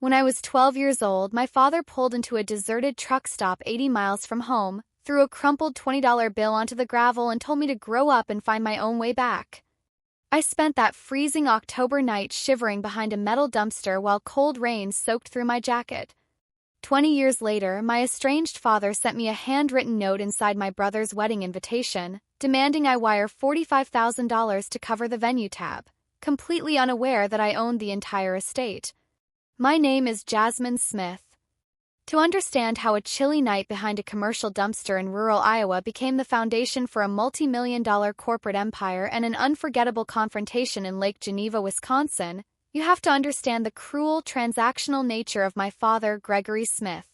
When I was 12 years old, my father pulled into a deserted truck stop 80 miles from home, threw a crumpled $20 bill onto the gravel and told me to grow up and find my own way back. I spent that freezing October night shivering behind a metal dumpster while cold rain soaked through my jacket. 20 years later, my estranged father sent me a handwritten note inside my brother's wedding invitation, demanding I wire $45,000 to cover the venue tab, completely unaware that I owned the entire estate. My name is Jasmine Smith. To understand how a chilly night behind a commercial dumpster in rural Iowa became the foundation for a multi-million-dollar corporate empire and an unforgettable confrontation in Lake Geneva, Wisconsin, you have to understand the cruel, transactional nature of my father, Gregory Smith.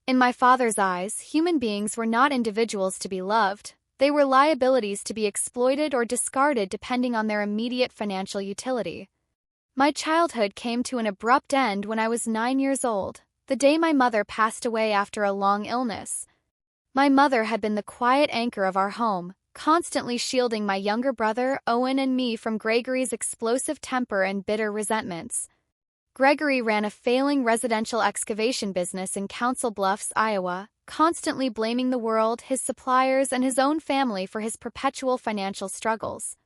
In my father's eyes, human beings were not individuals to be loved. They were liabilities to be exploited or discarded depending on their immediate financial utility. My childhood came to an abrupt end when I was 9 years old, the day my mother passed away after a long illness. My mother had been the quiet anchor of our home, constantly shielding my younger brother, Owen, and me from Gregory's explosive temper and bitter resentments. Gregory ran a failing residential excavation business in Council Bluffs, Iowa, constantly blaming the world, his suppliers, and his own family for his perpetual financial struggles.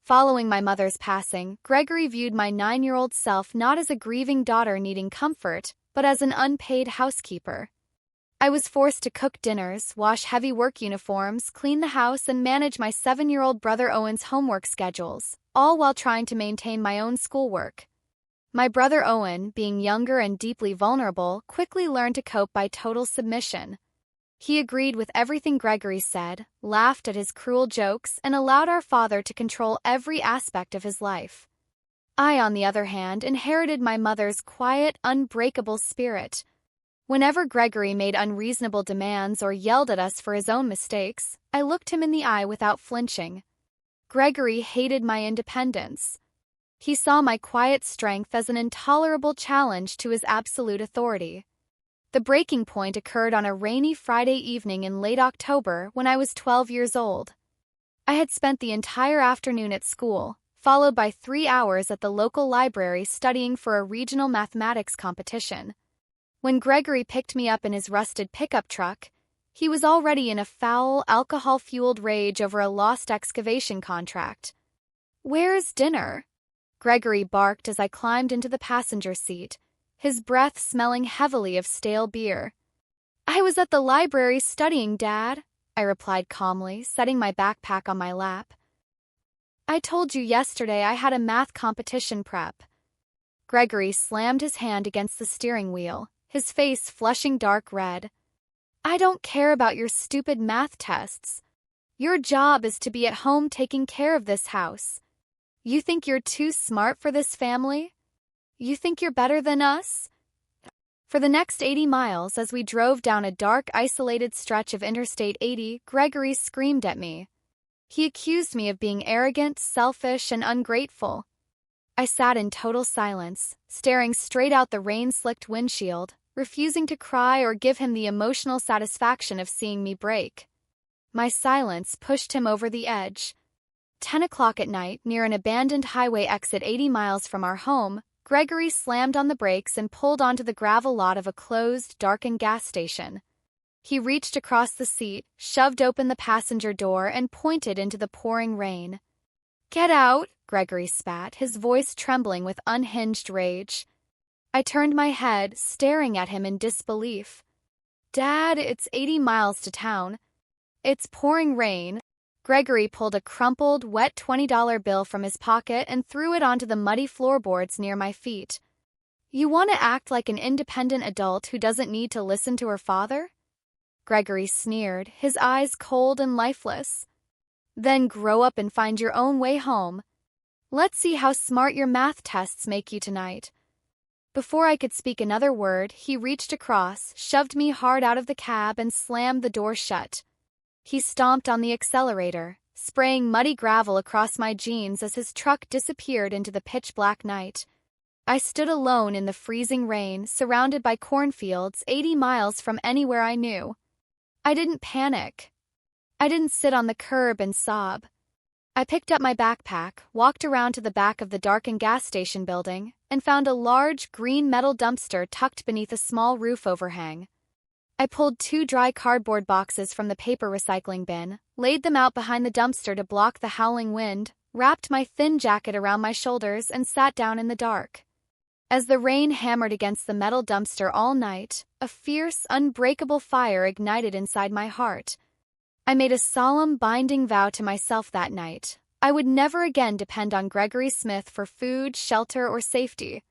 Following my mother's passing, Gregory viewed my 9-year-old self not as a grieving daughter needing comfort, but as an unpaid housekeeper. I was forced to cook dinners, wash heavy work uniforms, clean the house, and manage my 7-year-old brother Owen's homework schedules, all while trying to maintain my own schoolwork. My brother Owen, being younger and deeply vulnerable, quickly learned to cope by total submission. He agreed with everything Gregory said, laughed at his cruel jokes, and allowed our father to control every aspect of his life. I, on the other hand, inherited my mother's quiet, unbreakable spirit. Whenever Gregory made unreasonable demands or yelled at us for his own mistakes, I looked him in the eye without flinching. Gregory hated my independence. He saw my quiet strength as an intolerable challenge to his absolute authority. The breaking point occurred on a rainy Friday evening in late October when I was 12 years old. I had spent the entire afternoon at school, followed by 3 hours at the local library studying for a regional mathematics competition. When Gregory picked me up in his rusted pickup truck, he was already in a foul, alcohol-fueled rage over a lost excavation contract. "Where's dinner?" Gregory barked as I climbed into the passenger seat, his breath smelling heavily of stale beer. "I was at the library studying, Dad," I replied calmly, setting my backpack on my lap. "I told you yesterday I had a math competition prep." Gregory slammed his hand against the steering wheel, his face flushing dark red. "I don't care about your stupid math tests. Your job is to be at home taking care of this house. You think you're too smart for this family? You think you're better than us?" For the next 80 miles, as we drove down a dark, isolated stretch of Interstate 80, Gregory screamed at me. He accused me of being arrogant, selfish, and ungrateful. I sat in total silence, staring straight out the rain-slicked windshield, refusing to cry or give him the emotional satisfaction of seeing me break. My silence pushed him over the edge. 10 o'clock at night, near an abandoned highway exit 80 miles from our home, Gregory slammed on the brakes and pulled onto the gravel lot of a closed, darkened gas station. He reached across the seat, shoved open the passenger door, and pointed into the pouring rain. "Get out," Gregory spat, his voice trembling with unhinged rage. I turned my head, staring at him in disbelief. "Dad, it's 80 miles to town. It's pouring rain." Gregory pulled a crumpled, wet $20 bill from his pocket and threw it onto the muddy floorboards near my feet. "You want to act like an independent adult who doesn't need to listen to her father?" Gregory sneered, his eyes cold and lifeless. "Then grow up and find your own way home. Let's see how smart your math tests make you tonight." Before I could speak another word, he reached across, shoved me hard out of the cab, and slammed the door shut. He stomped on the accelerator, spraying muddy gravel across my jeans as his truck disappeared into the pitch-black night. I stood alone in the freezing rain, surrounded by cornfields 80 miles from anywhere I knew. I didn't panic. I didn't sit on the curb and sob. I picked up my backpack, walked around to the back of the darkened gas station building, and found a large, green metal dumpster tucked beneath a small roof overhang. I pulled 2 dry cardboard boxes from the paper recycling bin, laid them out behind the dumpster to block the howling wind, wrapped my thin jacket around my shoulders, and sat down in the dark. As the rain hammered against the metal dumpster all night, a fierce, unbreakable fire ignited inside my heart. I made a solemn, binding vow to myself that night. I would never again depend on Gregory Smith for food, shelter, or safety.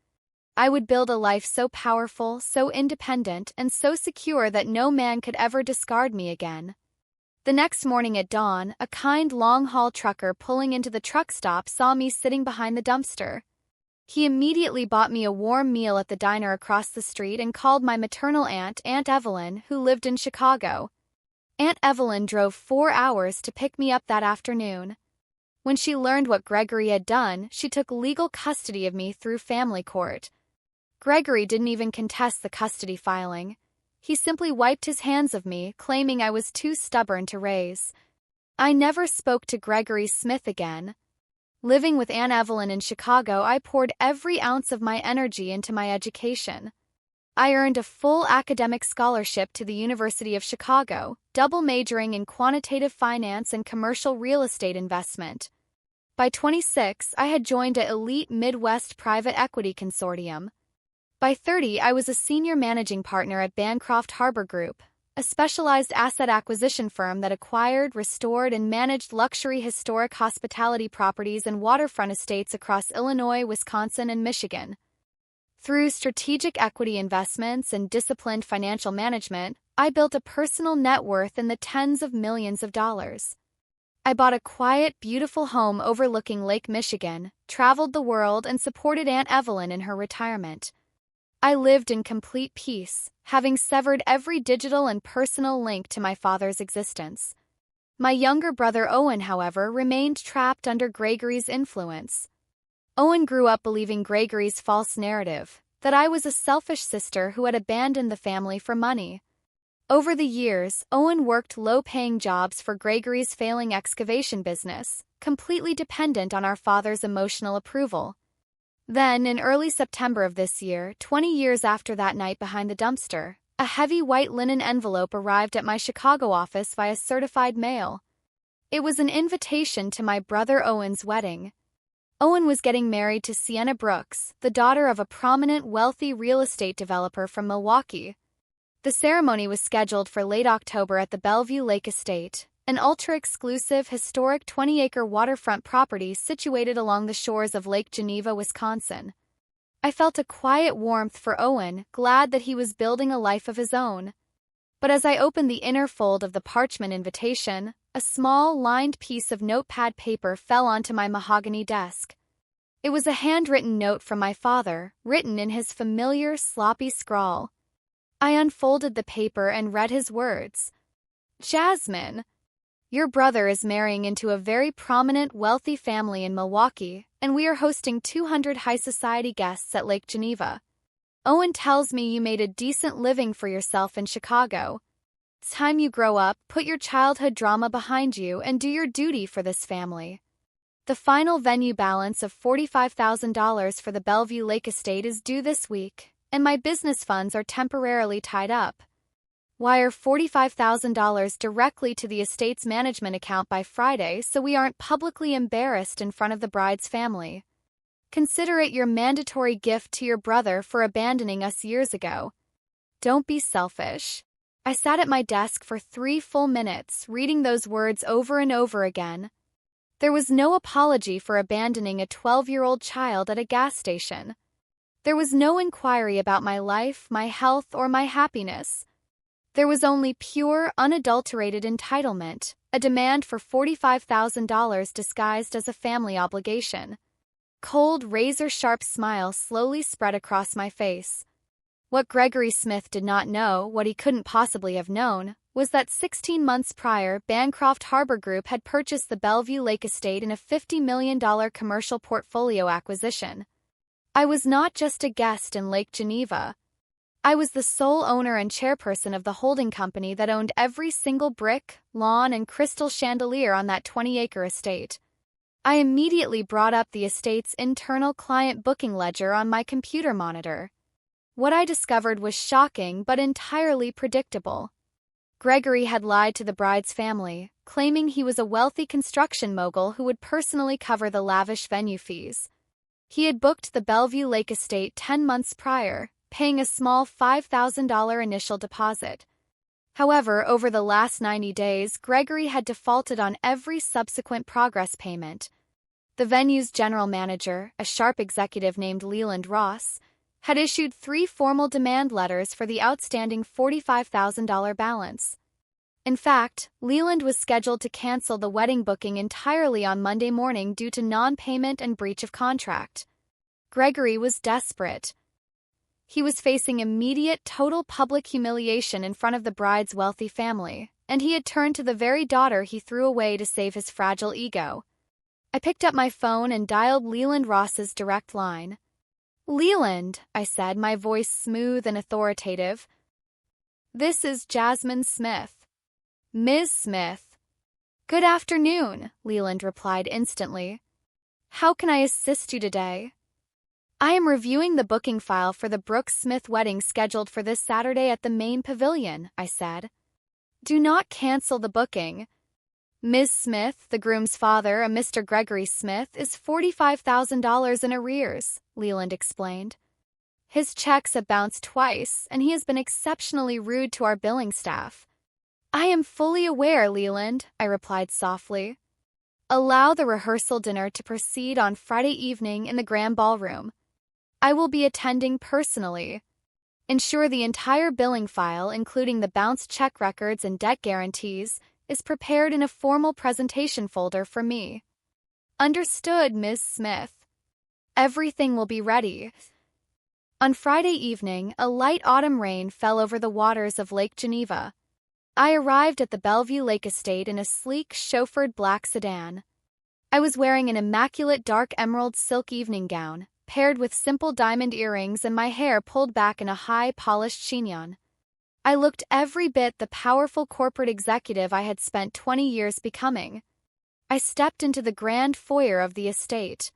I would build a life so powerful, so independent, and so secure that no man could ever discard me again. The next morning at dawn, a kind long-haul trucker pulling into the truck stop saw me sitting behind the dumpster. He immediately bought me a warm meal at the diner across the street and called my maternal aunt, Aunt Evelyn, who lived in Chicago. Aunt Evelyn drove 4 hours to pick me up that afternoon. When she learned what Gregory had done, she took legal custody of me through family court. Gregory didn't even contest the custody filing. He simply wiped his hands of me, claiming I was too stubborn to raise. I never spoke to Gregory Smith again. Living with Aunt Evelyn in Chicago, I poured every ounce of my energy into my education. I earned a full academic scholarship to the University of Chicago, double majoring in quantitative finance and commercial real estate investment. By 26, I had joined an elite Midwest private equity consortium. By 30, I was a senior managing partner at Bancroft Harbor Group, a specialized asset acquisition firm that acquired, restored, and managed luxury historic hospitality properties and waterfront estates across Illinois, Wisconsin, and Michigan. Through strategic equity investments and disciplined financial management, I built a personal net worth in the tens of millions of dollars. I bought a quiet, beautiful home overlooking Lake Michigan, traveled the world, and supported Aunt Evelyn in her retirement. I lived in complete peace, having severed every digital and personal link to my father's existence. My younger brother Owen, however, remained trapped under Gregory's influence. Owen grew up believing Gregory's false narrative, that I was a selfish sister who had abandoned the family for money. Over the years, Owen worked low-paying jobs for Gregory's failing excavation business, completely dependent on our father's emotional approval. Then, in early September of this year, 20 years after that night behind the dumpster, a heavy white linen envelope arrived at my Chicago office via certified mail. It was an invitation to my brother Owen's wedding. Owen was getting married to Sienna Brooks, the daughter of a prominent, wealthy real estate developer from Milwaukee. The ceremony was scheduled for late October at the Bellevue Lake Estate, an ultra-exclusive, historic 20-acre waterfront property situated along the shores of Lake Geneva, Wisconsin. I felt a quiet warmth for Owen, glad that he was building a life of his own. But as I opened the inner fold of the parchment invitation, a small, lined piece of notepad paper fell onto my mahogany desk. It was a handwritten note from my father, written in his familiar, sloppy scrawl. I unfolded the paper and read his words. Jasmine, your brother is marrying into a very prominent, wealthy family in Milwaukee, and we are hosting 200 high society guests at Lake Geneva. Owen tells me you made a decent living for yourself in Chicago. It's time you grow up, put your childhood drama behind you, and do your duty for this family. The final venue balance of $45,000 for the Bellevue Lake Estate is due this week, and my business funds are temporarily tied up. Wire $45,000 directly to the estate's management account by Friday so we aren't publicly embarrassed in front of the bride's family. Consider it your mandatory gift to your brother for abandoning us years ago. Don't be selfish. I sat at my desk for 3 full minutes, reading those words over and over again. There was no apology for abandoning a 12-year-old child at a gas station. There was no inquiry about my life, my health, or my happiness. There was only pure, unadulterated entitlement, a demand for $45,000 disguised as a family obligation. Cold, razor-sharp smile slowly spread across my face. What Gregory Smith did not know, what he couldn't possibly have known, was that 16 months prior, Bancroft Harbor Group had purchased the Bellevue Lake Estate in a $50 million commercial portfolio acquisition. I was not just a guest in Lake Geneva. I was the sole owner and chairperson of the holding company that owned every single brick, lawn, and crystal chandelier on that 20-acre estate. I immediately brought up the estate's internal client booking ledger on my computer monitor. What I discovered was shocking but entirely predictable. Gregory had lied to the bride's family, claiming he was a wealthy construction mogul who would personally cover the lavish venue fees. He had booked the Bellevue Lake estate 10 months prior, paying a small $5,000 initial deposit. However, over the last 90 days, Gregory had defaulted on every subsequent progress payment. The venue's general manager, a sharp executive named Leland Ross, had issued 3 formal demand letters for the outstanding $45,000 balance. In fact, Leland was scheduled to cancel the wedding booking entirely on Monday morning due to non-payment and breach of contract. Gregory was desperate. He was facing immediate total public humiliation in front of the bride's wealthy family, and he had turned to the very daughter he threw away to save his fragile ego. I picked up my phone and dialed Leland Ross's direct line. "Leland," I said, my voice smooth and authoritative. "This is Jasmine Smith." "Ms. Smith." "Good afternoon," Leland replied instantly. "How can I assist you today?" "I am reviewing the booking file for the Brooks Smith wedding scheduled for this Saturday at the main pavilion," I said. "Do not cancel the booking. Ms. Smith, the groom's father, a Mr. Gregory Smith, is $45,000 in arrears," Leland explained. "His checks have bounced twice, and he has been exceptionally rude to our billing staff." "I am fully aware, Leland," I replied softly. "Allow the rehearsal dinner to proceed on Friday evening in the Grand Ballroom. I will be attending personally. Ensure the entire billing file, including the bounced check records and debt guarantees, is prepared in a formal presentation folder for me." "Understood, Ms. Smith. Everything will be ready." On Friday evening, a light autumn rain fell over the waters of Lake Geneva. I arrived at the Bellevue Lake Estate in a sleek, chauffeured black sedan. I was wearing an immaculate dark emerald silk evening gown, paired with simple diamond earrings and my hair pulled back in a high, polished chignon. I looked every bit the powerful corporate executive I had spent 20 years becoming. I stepped into the grand foyer of the estate.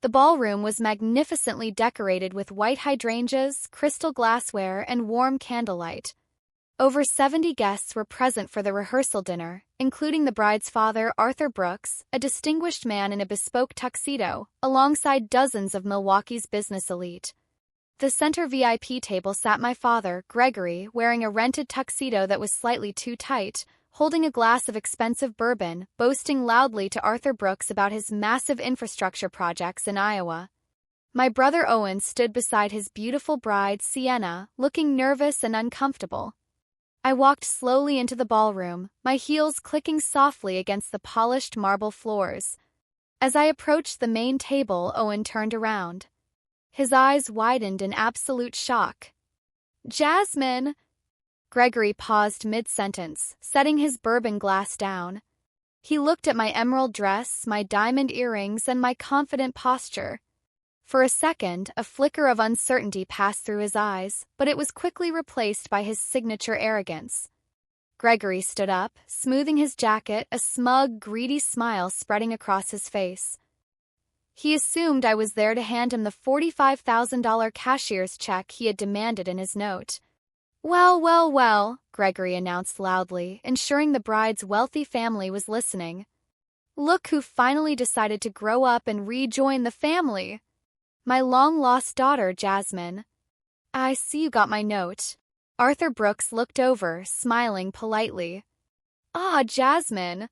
The ballroom was magnificently decorated with white hydrangeas, crystal glassware, and warm candlelight. Over 70 guests were present for the rehearsal dinner, including the bride's father, Arthur Brooks, a distinguished man in a bespoke tuxedo, alongside dozens of Milwaukee's business elite. The center VIP table sat my father, Gregory, wearing a rented tuxedo that was slightly too tight, holding a glass of expensive bourbon, boasting loudly to Arthur Brooks about his massive infrastructure projects in Iowa. My brother Owen stood beside his beautiful bride, Sienna, looking nervous and uncomfortable. I walked slowly into the ballroom, my heels clicking softly against the polished marble floors. As I approached the main table, Owen turned around. His eyes widened in absolute shock. "Jasmine!" Gregory paused mid-sentence, setting his bourbon glass down. He looked at my emerald dress, my diamond earrings, and my confident posture. For a second, a flicker of uncertainty passed through his eyes, but it was quickly replaced by his signature arrogance. Gregory stood up, smoothing his jacket, a smug, greedy smile spreading across his face. He assumed I was there to hand him the $45,000 cashier's check he had demanded in his note. "Well, well, well," Gregory announced loudly, ensuring the bride's wealthy family was listening. "Look who finally decided to grow up and rejoin the family. My long-lost daughter, Jasmine." "I see you got my note." Arthur Brooks looked over, smiling politely. "Ah, Jasmine.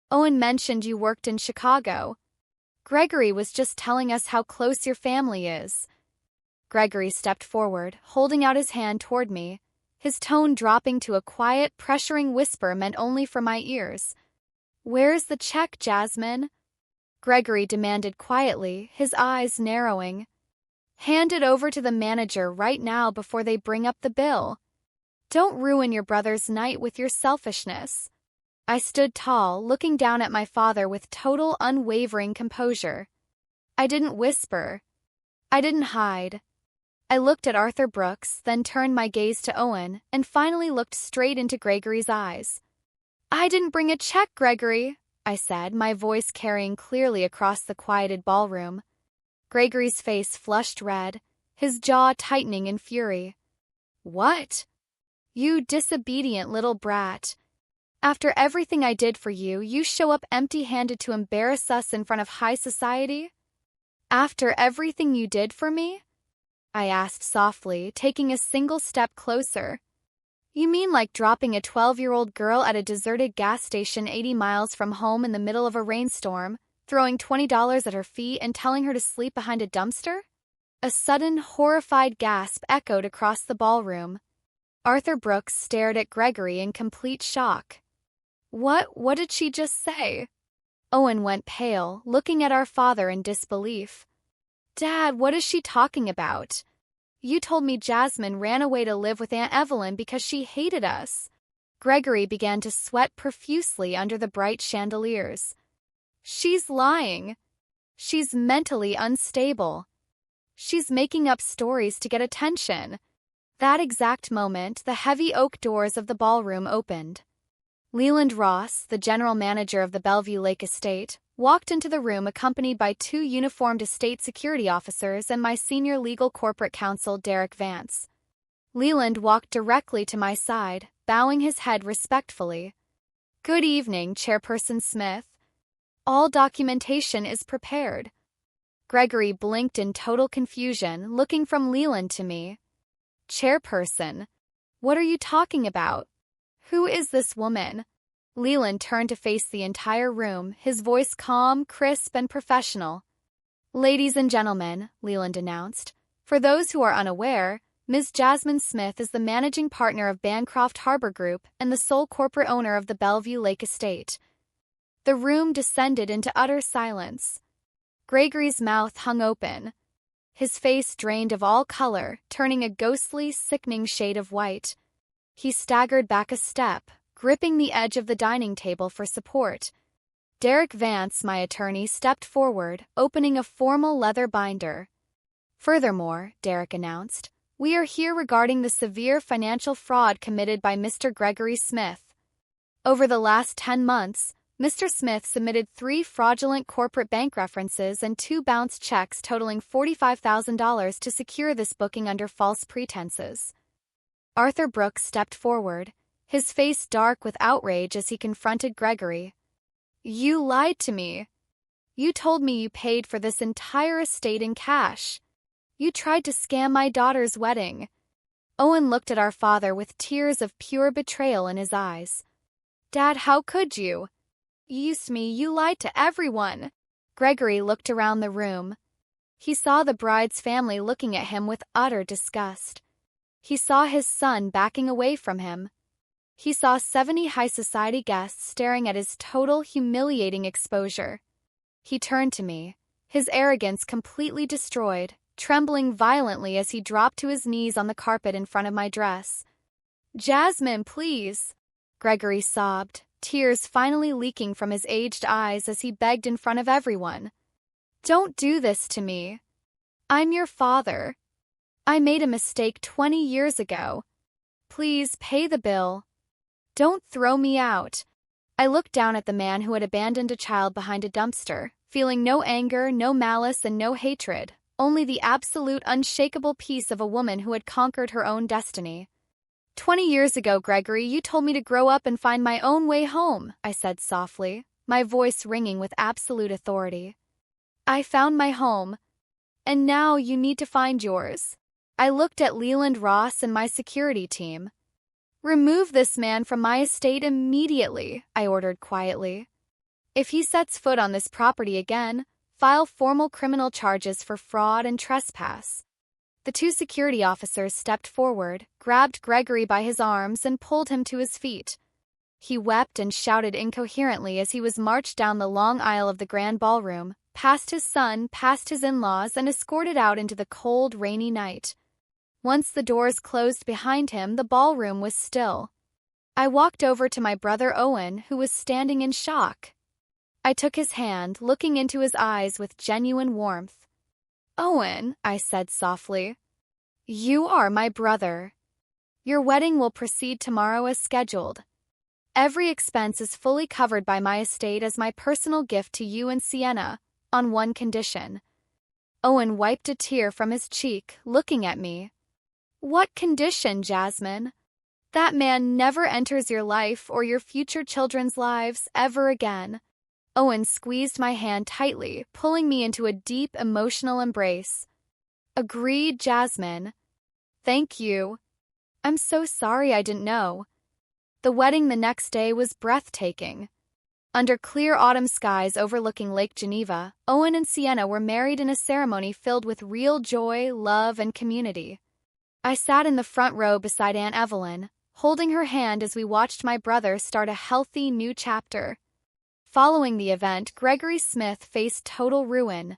Owen mentioned you worked in Chicago. Gregory was just telling us how close your family is." Gregory stepped forward, holding out his hand toward me, his tone dropping to a quiet, pressuring whisper meant only for my ears. "Where's the check, Jasmine?" Gregory demanded quietly, his eyes narrowing. "Hand it over to the manager right now before they bring up the bill. Don't ruin your brother's night with your selfishness." I stood tall, looking down at my father with total, unwavering composure. I didn't whisper. I didn't hide. I looked at Arthur Brooks, then turned my gaze to Owen, and finally looked straight into Gregory's eyes. "I didn't bring a check, Gregory," I said, my voice carrying clearly across the quieted ballroom. Gregory's face flushed red, his jaw tightening in fury. What? You disobedient little brat. After everything I did for you, you show up empty-handed to embarrass us in front of high society? After everything you did for me? I asked softly, taking a single step closer. You mean like dropping a 12-year-old girl at a deserted gas station 80 miles from home in the middle of a rainstorm, throwing $20 at her feet and telling her to sleep behind a dumpster? A sudden, horrified gasp echoed across the ballroom. Arthur Brooks stared at Gregory in complete shock. What did she just say? Owen went pale, looking at our father in disbelief. Dad, what is she talking about? You told me Jasmine ran away to live with Aunt Evelyn because she hated us. Gregory began to sweat profusely under the bright chandeliers. She's lying. She's mentally unstable. She's making up stories to get attention. That exact moment, the heavy oak doors of the ballroom opened. Leland Ross, the general manager of the Bellevue Lake Estate, walked into the room accompanied by 2 uniformed estate security officers and my senior legal corporate counsel, Derek Vance. Leland walked directly to my side, bowing his head respectfully. Good evening, Chairperson Smith. All documentation is prepared. Gregory blinked in total confusion, looking from Leland to me. Chairperson, what are you talking about? Who is this woman? Leland turned to face the entire room, his voice calm, crisp, and professional. Ladies and gentlemen, Leland announced, for those who are unaware, Ms. Jasmine Smith is the managing partner of Bancroft Harbor Group and the sole corporate owner of the Bellevue Lake Estate. The room descended into utter silence. Gregory's mouth hung open. His face drained of all color, turning a ghostly, sickening shade of white. He staggered back a step, gripping the edge of the dining table for support. Derek Vance, my attorney, stepped forward, opening a formal leather binder. Furthermore, Derek announced, we are here regarding the severe financial fraud committed by Mr. Gregory Smith. Over the last 10 months, Mr. Smith submitted 3 fraudulent corporate bank references and 2 bounced checks totaling $45,000 to secure this booking under false pretenses. Arthur Brooks stepped forward, his face dark with outrage as he confronted Gregory. You lied to me. You told me you paid for this entire estate in cash. You tried to scam my daughter's wedding. Owen looked at our father with tears of pure betrayal in his eyes. Dad, how could you? You used me, you lied to everyone. Gregory looked around the room. He saw the bride's family looking at him with utter disgust. He saw his son backing away from him. He saw 70 high society guests staring at his total, humiliating exposure. He turned to me, his arrogance completely destroyed, trembling violently as he dropped to his knees on the carpet in front of my dress. Jasmine, please, Gregory sobbed, tears finally leaking from his aged eyes as he begged in front of everyone. Don't do this to me. I'm your father. I made a mistake 20 years ago. Please pay the bill. Don't throw me out. I looked down at the man who had abandoned a child behind a dumpster, feeling no anger, no malice, and no hatred, only the absolute unshakable peace of a woman who had conquered her own destiny. 20 years ago, Gregory, you told me to grow up and find my own way home, I said softly, my voice ringing with absolute authority. I found my home, and now you need to find yours. I looked at Leland Ross and my security team. Remove this man from my estate immediately, I ordered quietly. If he sets foot on this property again, file formal criminal charges for fraud and trespass. The 2 security officers stepped forward, grabbed Gregory by his arms, and pulled him to his feet. He wept and shouted incoherently as he was marched down the long aisle of the grand ballroom, past his son, past his in-laws, and escorted out into the cold, rainy night. Once the doors closed behind him, the ballroom was still. I walked over to my brother Owen, who was standing in shock. I took his hand, looking into his eyes with genuine warmth. Owen, I said softly, you are my brother. Your wedding will proceed tomorrow as scheduled. Every expense is fully covered by my estate as my personal gift to you and Sienna, on one condition. Owen wiped a tear from his cheek, looking at me. What condition, Jasmine? That man never enters your life or your future children's lives ever again. Owen squeezed my hand tightly, pulling me into a deep emotional embrace. Agreed, Jasmine. Thank you. I'm so sorry I didn't know. The wedding the next day was breathtaking. Under clear autumn skies overlooking Lake Geneva, Owen and Sienna were married in a ceremony filled with real joy, love, and community. I sat in the front row beside Aunt Evelyn, holding her hand as we watched my brother start a healthy new chapter. Following the event, Gregory Smith faced total ruin.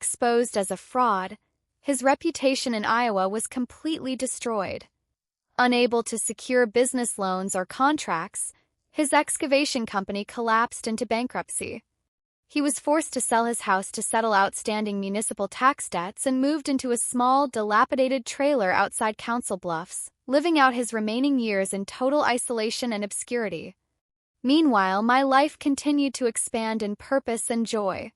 Exposed as a fraud, his reputation in Iowa was completely destroyed. Unable to secure business loans or contracts, his excavation company collapsed into bankruptcy. He was forced to sell his house to settle outstanding municipal tax debts and moved into a small, dilapidated trailer outside Council Bluffs, living out his remaining years in total isolation and obscurity. Meanwhile, my life continued to expand in purpose and joy.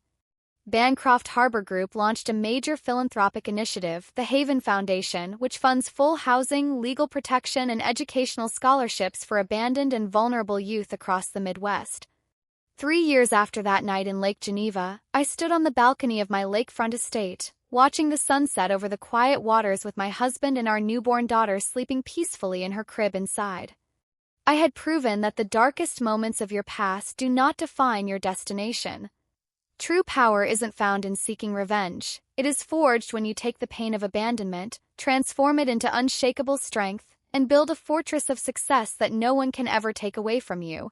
Bancroft Harbor Group launched a major philanthropic initiative, the Haven Foundation, which funds full housing, legal protection, and educational scholarships for abandoned and vulnerable youth across the Midwest. 3 years after that night in Lake Geneva, I stood on the balcony of my lakefront estate, watching the sunset over the quiet waters with my husband and our newborn daughter sleeping peacefully in her crib inside. I had proven that the darkest moments of your past do not define your destination. True power isn't found in seeking revenge. It is forged when you take the pain of abandonment, transform it into unshakable strength, and build a fortress of success that no one can ever take away from you.